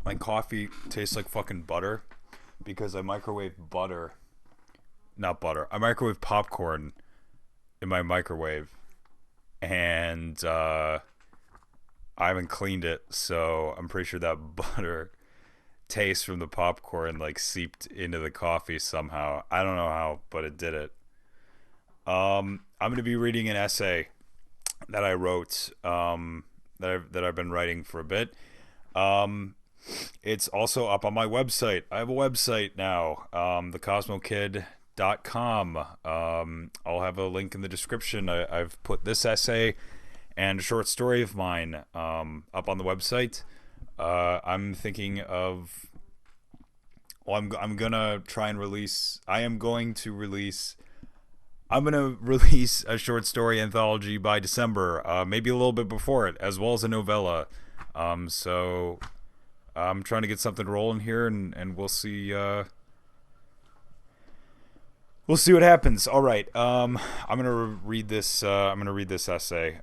My coffee tastes like fucking butter because I microwave butter, not butter. I microwave popcorn in my microwave, and I haven't cleaned it, so I'm pretty sure that butter taste from the popcorn like seeped into the coffee somehow. I don't know how, but it did it. I'm gonna be reading an essay that I wrote that I've been writing for a bit. Um, it's also up on my website. I have a website now, thecosmokid.com. I'll have a link in the description. I've put this essay and a short story of mine up on the website. I'm thinking of. Well, I'm gonna try and release. I am going to release. I'm gonna release a short story anthology by December, maybe a little bit before it, as well as a novella. So I'm trying to get something rolling here, and we'll see. We'll see what happens. All right. I'm gonna read this. I'm gonna read this essay.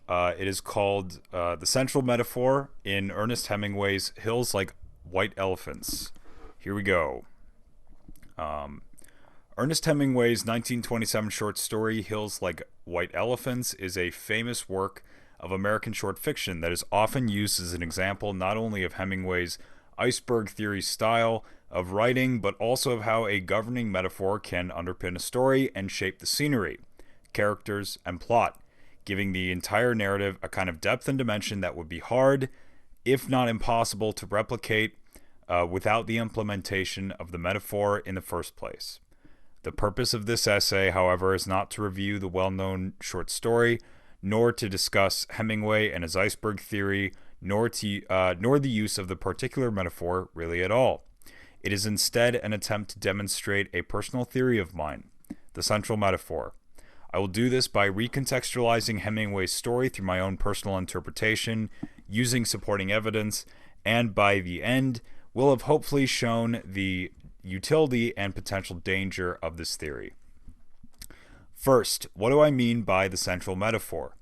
It is called "The Central Metaphor" in Ernest Hemingway's "Hills Like White Elephants." Here we go. Ernest Hemingway's 1927 short story "Hills Like White Elephants" is a famous work of American short fiction that is often used as an example not only of Hemingway's iceberg theory style of writing, but also of how a governing metaphor can underpin a story and shape the scenery, characters, and plot, giving the entire narrative a kind of depth and dimension that would be hard, if not impossible, to replicate without the implementation of the metaphor in the first place. The purpose of this essay, however, is not to review the well-known short story, nor to discuss Hemingway and his iceberg theory, nor the use of the particular metaphor really at all. It is instead an attempt to demonstrate a personal theory of mine, the central metaphor. I will do this by recontextualizing Hemingway's story through my own personal interpretation, using supporting evidence, and by the end, will have hopefully shown the utility and potential danger of this theory. First, what do I mean by the central metaphor?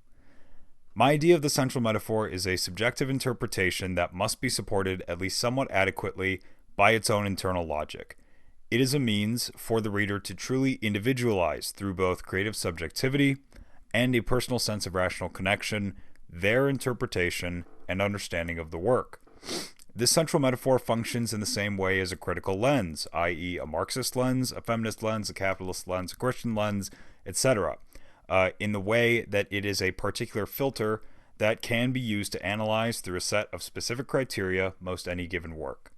My idea of the central metaphor is a subjective interpretation that must be supported at least somewhat adequately by its own internal logic. It is a means for the reader to truly individualize through both creative subjectivity and a personal sense of rational connection their interpretation and understanding of the work. This central metaphor functions in the same way as a critical lens, i.e., a Marxist lens, a feminist lens, a capitalist lens, a Christian lens, etc., in the way that it is a particular filter that can be used to analyze through a set of specific criteria most any given work.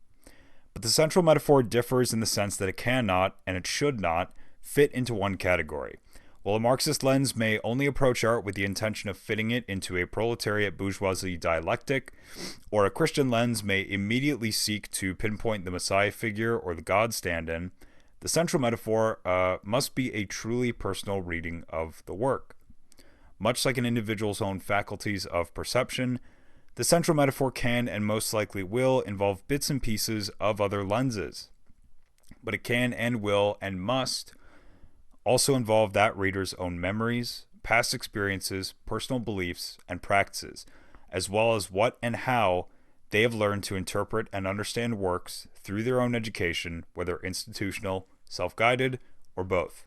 But the central metaphor differs in the sense that it cannot, and it should not, fit into one category. While a Marxist lens may only approach art with the intention of fitting it into a proletariat bourgeoisie dialectic, or a Christian lens may immediately seek to pinpoint the Messiah figure or the God stand-in, the central metaphor must be a truly personal reading of the work. Much like an individual's own faculties of perception, the central metaphor can and most likely will involve bits and pieces of other lenses, but it can and will and must also involve that reader's own memories, past experiences, personal beliefs, and practices, as well as what and how they have learned to interpret and understand works through their own education, whether institutional, self-guided, or both.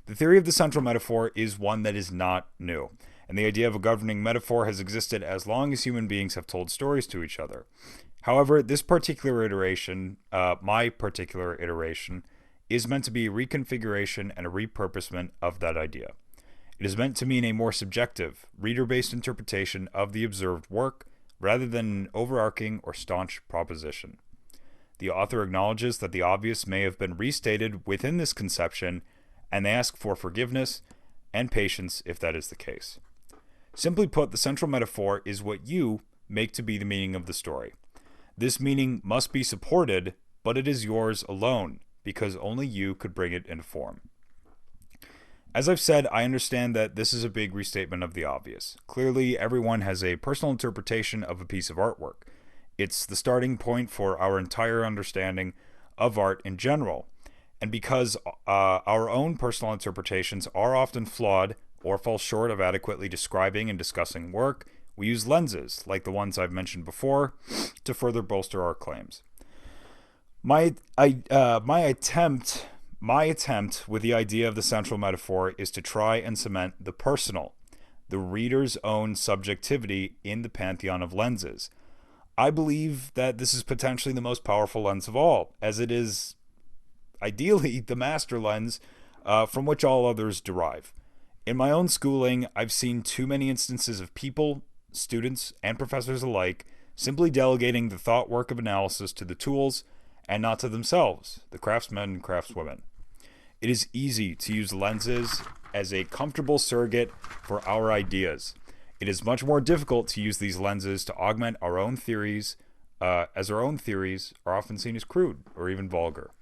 The theory of the central metaphor is one that is not new, and the idea of a governing metaphor has existed as long as human beings have told stories to each other. However, this particular iteration, my particular iteration, is meant to be a reconfiguration and a repurposement of that idea. It is meant to mean a more subjective, reader-based interpretation of the observed work, rather than an overarching or staunch proposition. The author acknowledges that the obvious may have been restated within this conception, and they ask for forgiveness and patience if that is the case. Simply put, the central metaphor is what you make to be the meaning of the story. This meaning must be supported, but it is yours alone, because only you could bring it into form. As I've said, I understand that this is a big restatement of the obvious. Clearly, everyone has a personal interpretation of a piece of artwork. It's the starting point for our entire understanding of art in general. And because our own personal interpretations are often flawed or fall short of adequately describing and discussing work, We use lenses, like the ones I've mentioned before, to further bolster our claims. My attempt with the idea of the central metaphor is to try and cement the personal, the reader's own subjectivity in the pantheon of lenses. I believe that this is potentially the most powerful lens of all, as it is ideally the master lens from which all others derive. In my own schooling, I've seen too many instances of people, students, and professors alike simply delegating the thought work of analysis to the tools and not to themselves, the craftsmen and craftswomen. It is easy to use lenses as a comfortable surrogate for our ideas. It is much more difficult to use these lenses to augment our own theories, as our own theories are often seen as crude or even vulgar.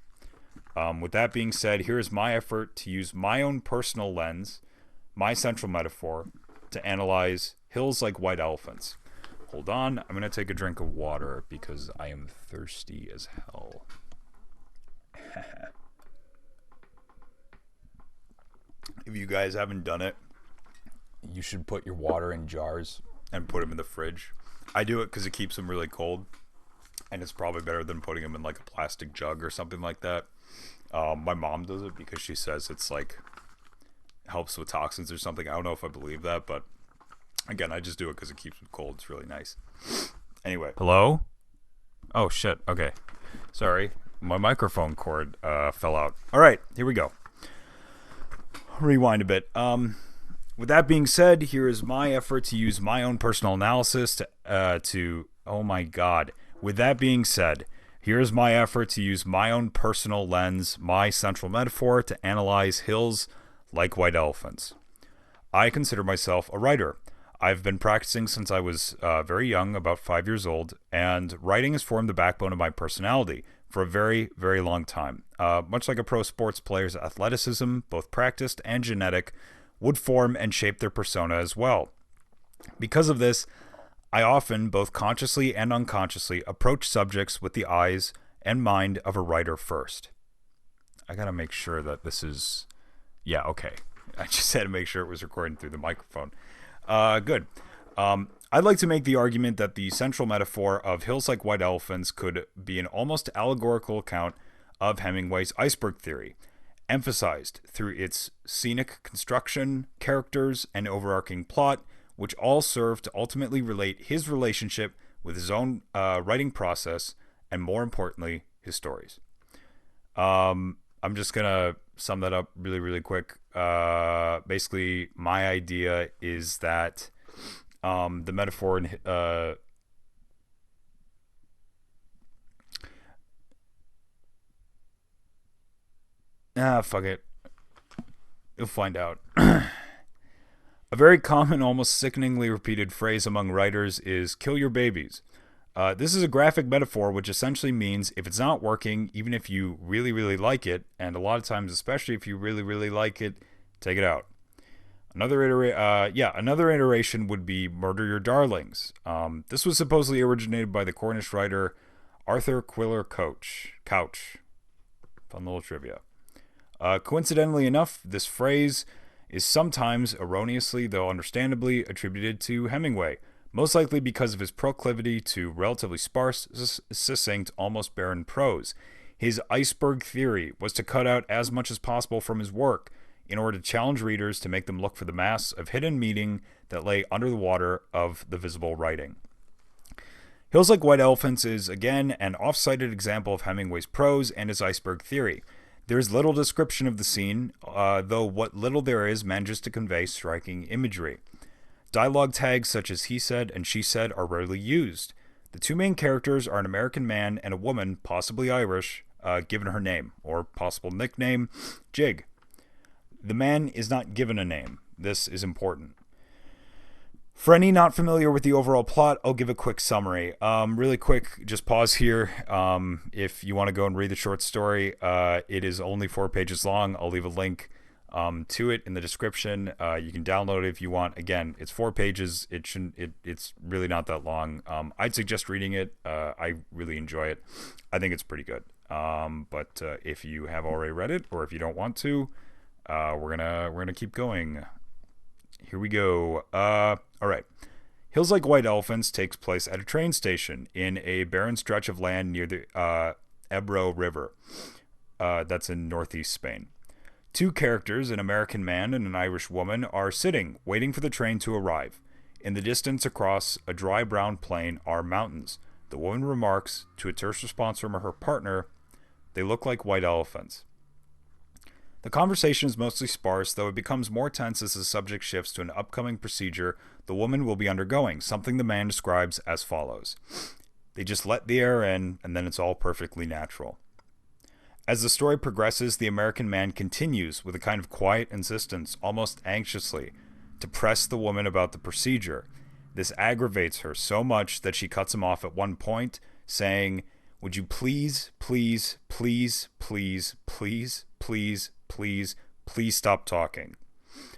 With that being said, here is my effort to use my own personal lens, my central metaphor, to analyze hills like white elephants. Hold on, I'm going to take a drink of water because I am thirsty as hell. If you guys haven't done it, you should put your water in jars and put them in the fridge. I do it because it keeps them really cold, and it's probably better than putting them in like a plastic jug or something like that. My mom does it because she says it's like helps with toxins or something. I don't know if I believe that, but again, I just do it because it keeps them cold. It's really nice. Anyway. Hello? Oh, shit. Okay. Sorry. My microphone cord fell out. All right. Here we go. Rewind a bit. With that being said, here is my effort to use my own personal analysis to oh my god. With that being said, here is my effort to use my own personal lens, my central metaphor, to analyze hills like white elephants. I consider myself a writer. I've been practicing since I was very young, about 5 years old, and writing has formed the backbone of my personality for a very, very long time. Much like a pro sports player's athleticism, both practiced and genetic, would form and shape their persona as well. Because of this, I often, both consciously and unconsciously, approach subjects with the eyes and mind of a writer first. I gotta make sure that this is... Yeah, okay. I just had to make sure it was recording through the microphone. Good. I'd like to make the argument that the central metaphor of hills like white elephants could be an almost allegorical account of Hemingway's iceberg theory, emphasized through its scenic construction, characters, and overarching plot, which all serve to ultimately relate his relationship with his own writing process, and more importantly, his stories. I'm just going to sum that up really, really quick. Basically, my idea is that the metaphor in fuck it. You'll find out. A very common, almost sickeningly repeated phrase among writers is kill your babies. This is a graphic metaphor which essentially means if it's not working, even if you really, really like it, and a lot of times, especially if you really, really like it, take it out. Another iteration would be murder your darlings. This was supposedly originated by the Cornish writer Arthur Quiller Couch. Fun little trivia. Coincidentally enough, this phrase is sometimes erroneously, though understandably, attributed to Hemingway, most likely because of his proclivity to relatively sparse, succinct, almost barren prose. His iceberg theory was to cut out as much as possible from his work in order to challenge readers to make them look for the mass of hidden meaning that lay under the water of the visible writing. Hills Like White Elephants is, again, an off-cited example of Hemingway's prose and his iceberg theory. There is little description of the scene, though what little there is manages to convey striking imagery. Dialogue tags such as he said and she said are rarely used. The two main characters are an American man and a woman, possibly Irish, given her name, or possible nickname, Jig. The man is not given a name. This is important. For any not familiar with the overall plot, I'll give a quick summary. Really quick, just pause here. If you want to go and read the short story, it is only 4 pages long. I'll leave a link to it in the description. You can download it if you want. Again, it's 4 pages. It's really not that long. I'd suggest reading it. I really enjoy it. I think it's pretty good. But if you have already read it, or if you don't want to, we're gonna keep going. Here we go. All right. Hills Like White Elephants takes place at a train station in a barren stretch of land near the Ebro River. That's in northeast Spain. Two characters, an American man and an Irish woman, are sitting, waiting for the train to arrive. In the distance across a dry brown plain are mountains. The woman remarks, to a terse response from her partner, "They look like white elephants." The conversation is mostly sparse, though it becomes more tense as the subject shifts to an upcoming procedure the woman will be undergoing, something the man describes as follows. "They just let the air in, and then it's all perfectly natural." As the story progresses, the American man continues with a kind of quiet insistence, almost anxiously, to press the woman about the procedure. This aggravates her so much that she cuts him off at one point, saying, "Would you please, please, please, please, please, please, please, please stop talking?"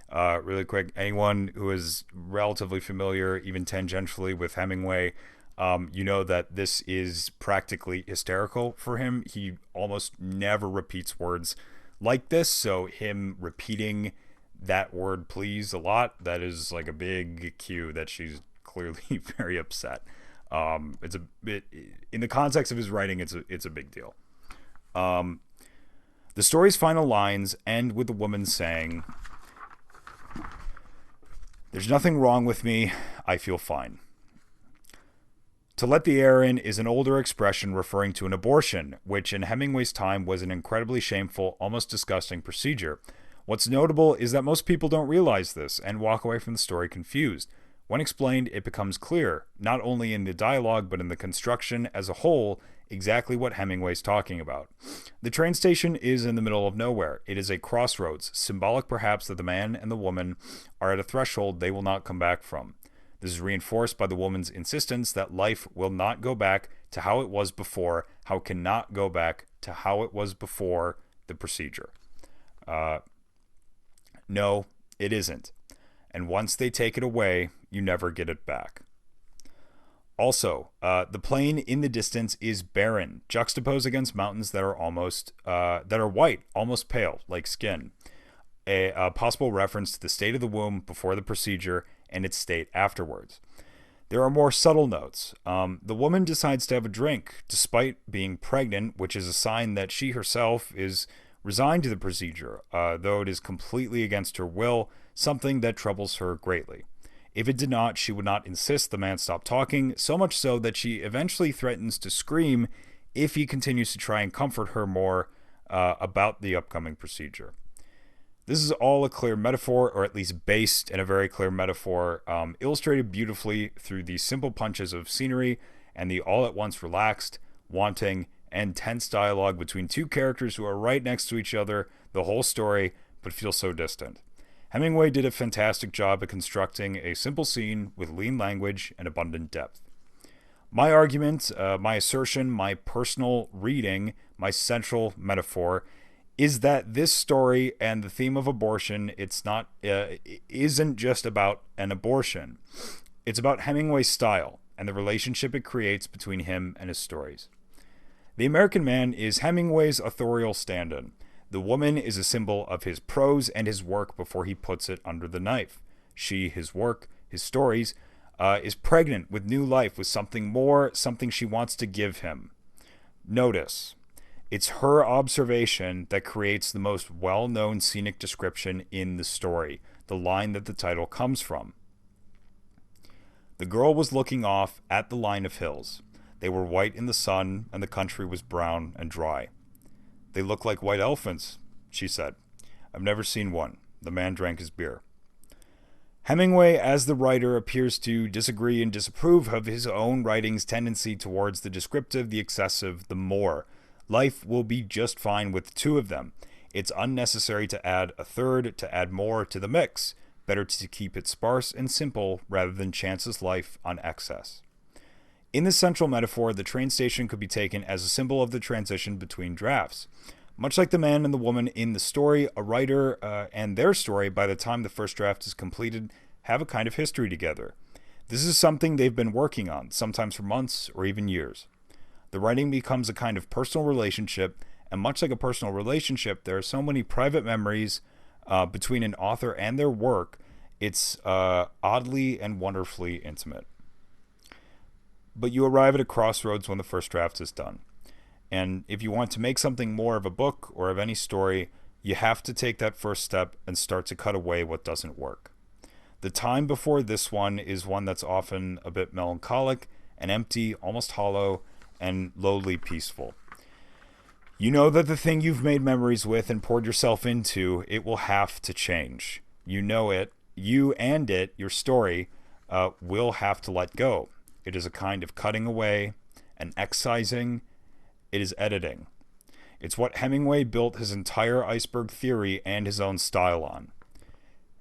Really quick, anyone who is relatively familiar, even tangentially, with Hemingway, you know that this is practically hysterical for him. He almost never repeats words like this, so him repeating that word "please" a lot, that is like a big cue that she's clearly very upset. It's a bit, in the context of his writing, it's a big deal. The story's final lines end with the woman saying, "There's nothing wrong with me. I feel fine." To let the air in is an older expression referring to an abortion, which in Hemingway's time was an incredibly shameful, almost disgusting procedure. What's notable is that most people don't realize this and walk away from the story confused. When explained, it becomes clear, not only in the dialogue but in the construction as a whole, exactly what Hemingway's talking about. The train station is in the middle of nowhere. It is a crossroads, symbolic perhaps that the man and the woman are at a threshold they will not come back from. This is reinforced by the woman's insistence that life will not go back to how it was before, how it cannot go back to how it was before the procedure. No, it isn't. And once they take it away, you never get it back. Also, the plain in the distance is barren, juxtaposed against mountains that are white, almost pale, like skin. A possible reference to the state of the womb before the procedure and its state afterwards. There are more subtle notes. The woman decides to have a drink despite being pregnant, which is a sign that she herself is resigned to the procedure, though it is completely against her will, something that troubles her greatly. If it did not, she would not insist the man stop talking, so much so that she eventually threatens to scream if he continues to try and comfort her more about the upcoming procedure. This is all a clear metaphor, or at least based in a very clear metaphor, illustrated beautifully through the simple punches of scenery and the all-at-once relaxed, wanting, and tense dialogue between two characters who are right next to each other the whole story, but feel so distant. Hemingway did a fantastic job at constructing a simple scene with lean language and abundant depth. My argument, my assertion, my personal reading, my central metaphor is that this story and the theme of abortion, isn't just about an abortion. It's about Hemingway's style and the relationship it creates between him and his stories. The American man is Hemingway's authorial stand-in. The woman is a symbol of his prose and his work before he puts it under the knife. She, his work, his stories, is pregnant with new life, with something more, something she wants to give him. Notice, it's her observation that creates the most well-known scenic description in the story, the line that the title comes from. The girl was looking off at the line of hills. They were white in the sun, and the country was brown and dry. "They look like white elephants," she said. "I've never seen one." The man drank his beer. Hemingway, as the writer, appears to disagree and disapprove of his own writing's tendency towards the descriptive, the excessive, the more. Life will be just fine with two of them. It's unnecessary to add a third, to add more to the mix. Better to keep it sparse and simple rather than chance his life on excess. In this central metaphor, the train station could be taken as a symbol of the transition between drafts. Much like the man and the woman in the story, a writer and their story, by the time the first draft is completed, have a kind of history together. This is something they've been working on, sometimes for months or even years. The writing becomes a kind of personal relationship, and much like a personal relationship, there are so many private memories between an author and their work. It's oddly and wonderfully intimate. But you arrive at a crossroads when the first draft is done. And if you want to make something more of a book or of any story, you have to take that first step and start to cut away what doesn't work. The time before this one is one that's often a bit melancholic and empty, almost hollow, and lowly peaceful. You know that the thing you've made memories with and poured yourself into, it will have to change. You know it. You and it, your story, will have to let go. It is a kind of cutting away, an excising. It is editing. It's what Hemingway built his entire iceberg theory and his own style on.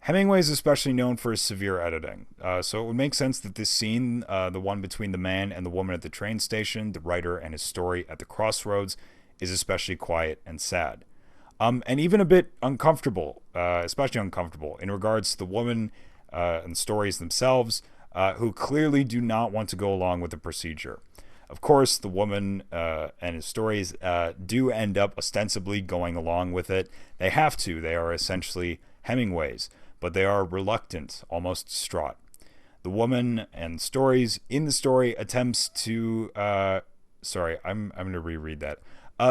Hemingway is especially known for his severe editing, so it would make sense that this scene, the one between the man and the woman at the train station, the writer and his story at the crossroads, is especially quiet and sad. And even a bit uncomfortable, especially uncomfortable, in regards to the woman and stories themselves, who clearly do not want to go along with the procedure. Of course, the woman and his stories do end up ostensibly going along with it. They have to. They are essentially Hemingway's, but they are reluctant, almost distraught. The woman and stories in the story attempts to... sorry, I'm going to reread that.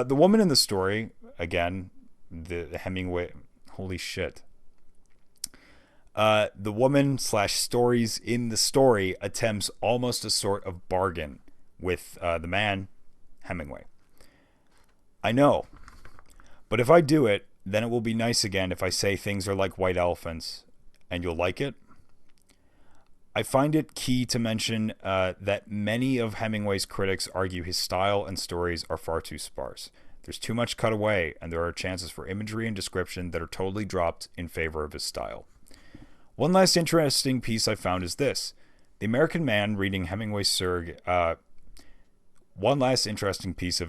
The woman in the story, again, the Hemingway... Holy shit. The woman / stories in the story attempts almost a sort of bargain with the man, Hemingway. I know. But if I do it, then it will be nice again if I say things are like white elephants, and you'll like it. I find it key to mention that many of Hemingway's critics argue his style and stories are far too sparse. There's too much cut away, and there are chances for imagery and description that are totally dropped in favor of his style. One last interesting piece I found is this. The American man reading Hemingway's Surg... One last interesting piece I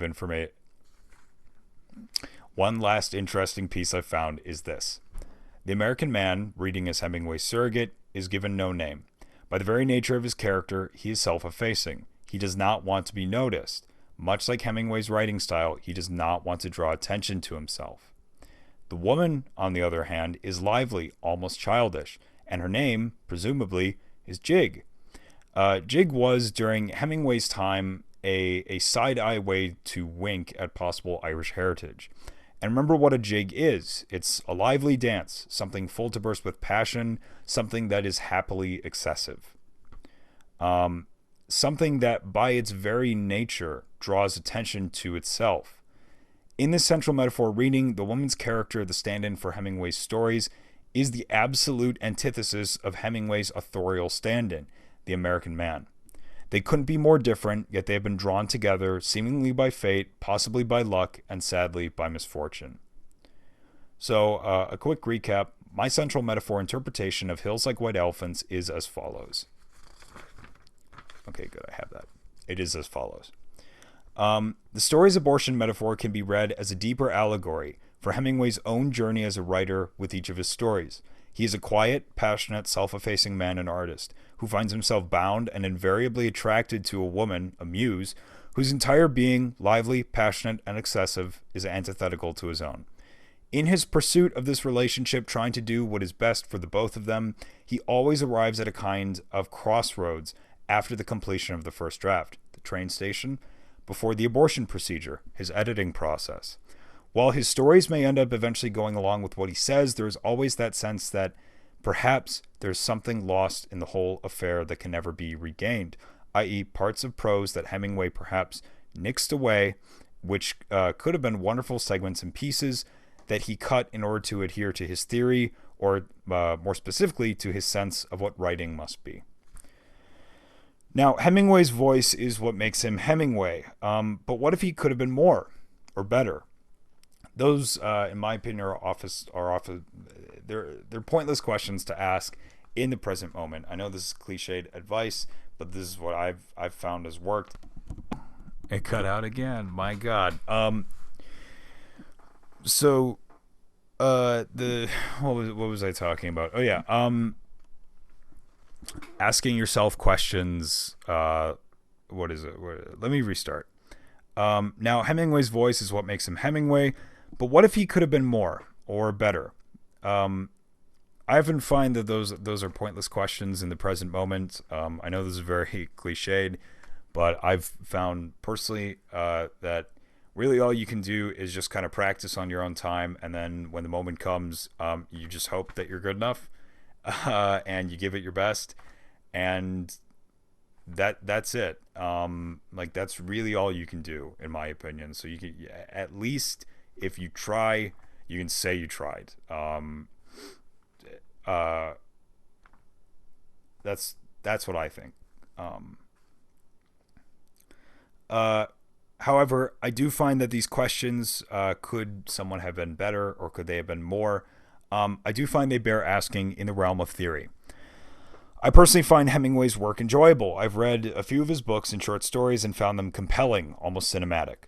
found is this. The American man, reading as Hemingway's surrogate, is given no name. By the very nature of his character, he is self-effacing. He does not want to be noticed. Much like Hemingway's writing style, he does not want to draw attention to himself. The woman, on the other hand, is lively, almost childish, and her name, presumably, is Jig. Jig was, during Hemingway's time, a side-eye way to wink at possible Irish heritage. And remember what a jig is. It's a lively dance, something full to burst with passion, something that is happily excessive. Something that, by its very nature, draws attention to itself. In this central metaphor reading, the woman's character, the stand-in for Hemingway's stories, is the absolute antithesis of Hemingway's authorial stand-in, the American man. They couldn't be more different, yet they have been drawn together, seemingly by fate, possibly by luck, and sadly by misfortune. So, a quick recap. My central metaphor interpretation of Hills Like White Elephants is as follows. Okay, good, I have that. It is as follows. The story's abortion metaphor can be read as a deeper allegory for Hemingway's own journey as a writer with each of his stories. He is a quiet, passionate, self-effacing man and artist who finds himself bound and invariably attracted to a woman, a muse, whose entire being, lively, passionate, and excessive, is antithetical to his own. In his pursuit of this relationship, trying to do what is best for the both of them, he always arrives at a kind of crossroads after the completion of the first draft, the train station, before the abortion procedure, his editing process. While his stories may end up eventually going along with what he says, there is always that sense that perhaps there's something lost in the whole affair that can never be regained, i.e. parts of prose that Hemingway perhaps nixed away, which could have been wonderful segments and pieces that he cut in order to adhere to his theory, or more specifically to his sense of what writing must be. Now, Hemingway's voice is what makes him Hemingway, but what if he could have been more or better? Those, in my opinion, they're pointless questions to ask in the present moment. I know this is cliched advice, but this is what I've found has worked. It cut out again. My God. So, what was I talking about? Oh yeah. Asking yourself questions. What is it? Let me restart. Now, Hemingway's voice is what makes him Hemingway. But what if he could have been more or better? I often find that those are pointless questions in the present moment. I know this is very cliched, but I've found personally that really all you can do is just kind of practice on your own time, and then when the moment comes, you just hope that you're good enough, and you give it your best, and that's it. Like that's really all you can do, in my opinion. So you can at least if you try, you can say you tried. Uh, that's what I think. Um, uh, However, I do find that these questions could someone have been better or could they have been more? I do find they bear asking in the realm of theory. I personally find Hemingway's work enjoyable. I've read a few of his books and short stories and found them compelling, almost cinematic.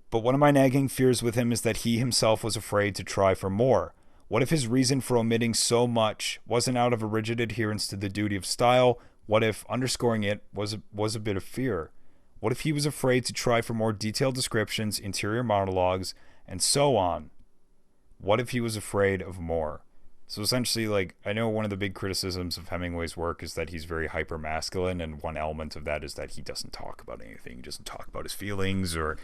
But one of my nagging fears with him is that he himself was afraid to try for more. What if his reason for omitting so much wasn't out of a rigid adherence to the duty of style? What if underscoring it was a bit of fear? What if he was afraid to try for more detailed descriptions, interior monologues, and so on? What if he was afraid of more? So essentially, like, I know one of the big criticisms of Hemingway's work is that he's very hyper masculine, and one element of that is that he doesn't talk about anything. He doesn't talk about his feelings or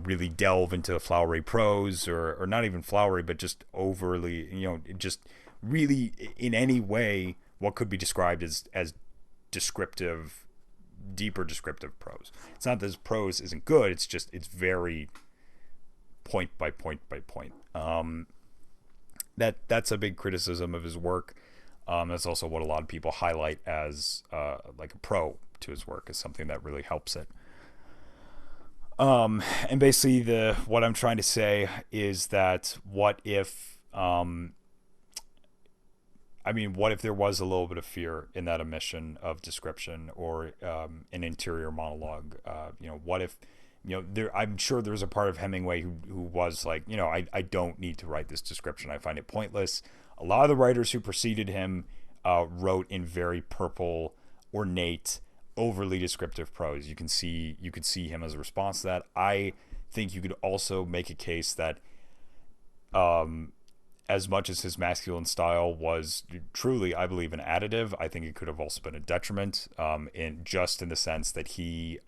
really delve into flowery prose, or not even flowery, but just overly, just really in any way what could be described as descriptive, deeper descriptive prose. It's not that his prose isn't good, it's just, it's very point by point by point. That's a big criticism of his work. That's also what a lot of people highlight as like a pro to his work, as something that really helps it. And basically, what I'm trying to say is that what if, what if there was a little bit of fear in that omission of description or an interior monologue? What if, I'm sure there's a part of Hemingway who was like, I don't need to write this description. I find it pointless. A lot of the writers who preceded him wrote in very purple, ornate, overly descriptive prose. You could see him as a response to that. I think you could also make a case that as much as his masculine style was truly, I believe, an additive, I think it could have also been a detriment, in the sense that he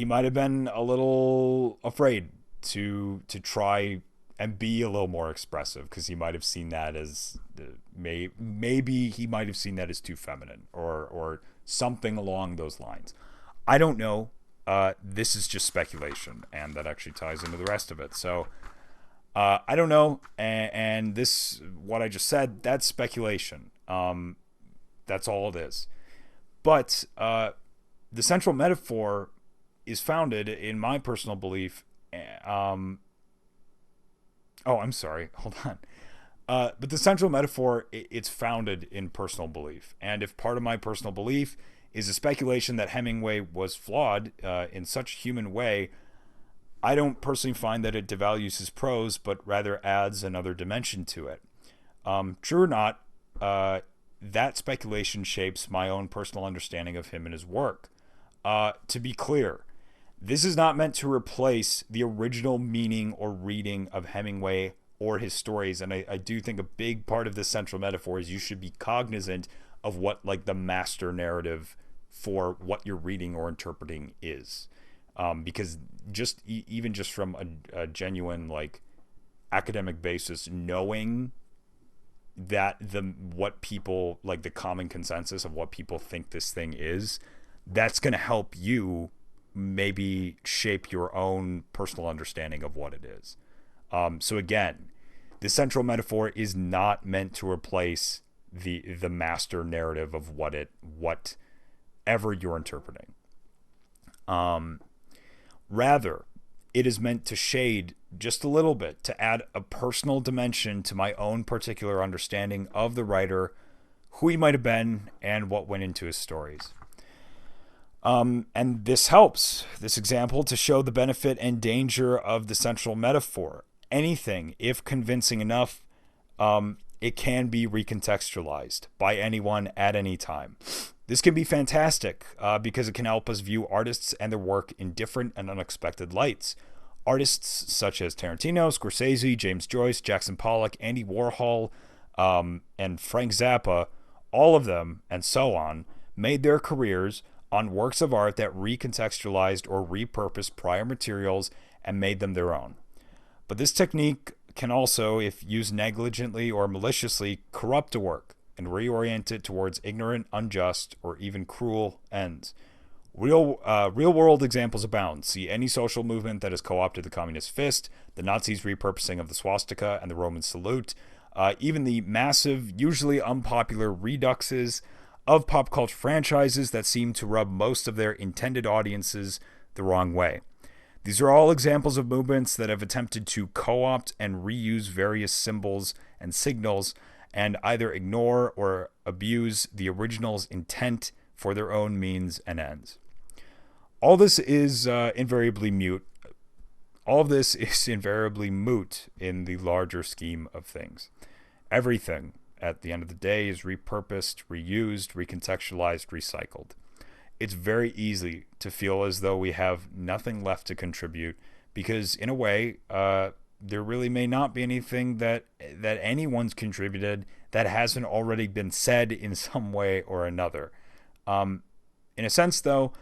might have been a little afraid to try and be a little more expressive, because he might have seen that as maybe he might have seen that as too feminine or something along those lines. I don't know. This is just speculation, and that actually ties into the rest of it. So I don't know, and this, what I just said, that's speculation. That's all it is. But the central metaphor is founded in my personal belief. I'm sorry. Hold on. But the central metaphor, it's founded in personal belief. And if part of my personal belief is a speculation that Hemingway was flawed in such a human way, I don't personally find that it devalues his prose, but rather adds another dimension to it. True or not, that speculation shapes my own personal understanding of him and his work. To be clear, this is not meant to replace the original meaning or reading of Hemingway or his stories. And I do think a big part of this central metaphor is you should be cognizant of what, like, the master narrative for what you're reading or interpreting is. Because just even just from a genuine, like, academic basis, knowing that what people, like, the common consensus of what people think this thing is, that's going to help you maybe shape your own personal understanding of what it is. So again, the central metaphor is not meant to replace the master narrative of whatever you're interpreting. Rather, it is meant to shade just a little bit, to add a personal dimension to my own particular understanding of the writer, who he might have been, and what went into his stories. And this helps, this example, to show the benefit and danger of the central metaphor. Anything, if convincing enough, it can be recontextualized by anyone at any time. This can be fantastic because it can help us view artists and their work in different and unexpected lights. Artists such as Tarantino, Scorsese, James Joyce, Jackson Pollock, Andy Warhol, and Frank Zappa, all of them, and so on, made their careers on works of art that recontextualized or repurposed prior materials and made them their own. But this technique can also, if used negligently or maliciously, corrupt a work and reorient it towards ignorant, unjust, or even cruel ends. Real world examples abound. See any social movement that has co-opted the communist fist, the Nazis' repurposing of the swastika and the Roman salute, even the massive, usually unpopular reduxes of pop culture franchises that seem to rub most of their intended audiences the wrong way. These are all examples of movements that have attempted to co-opt and reuse various symbols and signals and either ignore or abuse the original's intent for their own means and ends. All this is invariably mute. All of this is invariably moot in the larger scheme of things. Everything, at the end of the day, is repurposed, reused, recontextualized, recycled. It's very easy to feel as though we have nothing left to contribute because, in a way, there really may not be anything that anyone's contributed that hasn't already been said in some way or another. In a sense, though,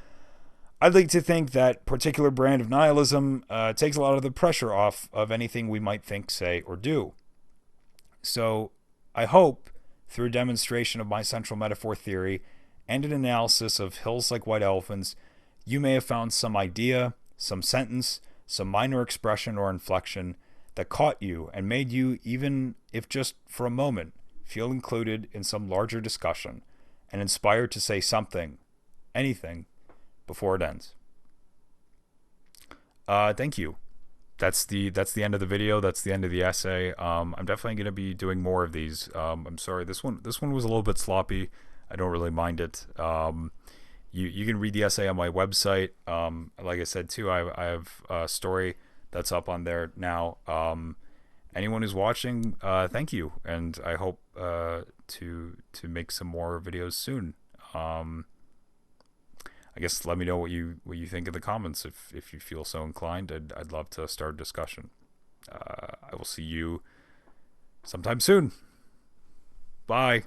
I'd like to think that particular brand of nihilism takes a lot of the pressure off of anything we might think, say, or do. So I hope, through a demonstration of my central metaphor theory and an analysis of hills like white elephants, you may have found some idea, some sentence, some minor expression or inflection that caught you and made you, even if just for a moment, feel included in some larger discussion and inspired to say something, anything, before it ends. Thank you. That's the end of the video. That's the end of the essay. I'm definitely going to be doing more of these. I'm sorry, this one was a little bit sloppy. I don't really mind it. You can read the essay on my website. Like I said too, I have a story that's up on there now. Anyone who's watching, thank you, and I hope to make some more videos soon. I guess let me know what you think in the comments if you feel so inclined. I'd love to start a discussion. I will see you sometime soon. Bye.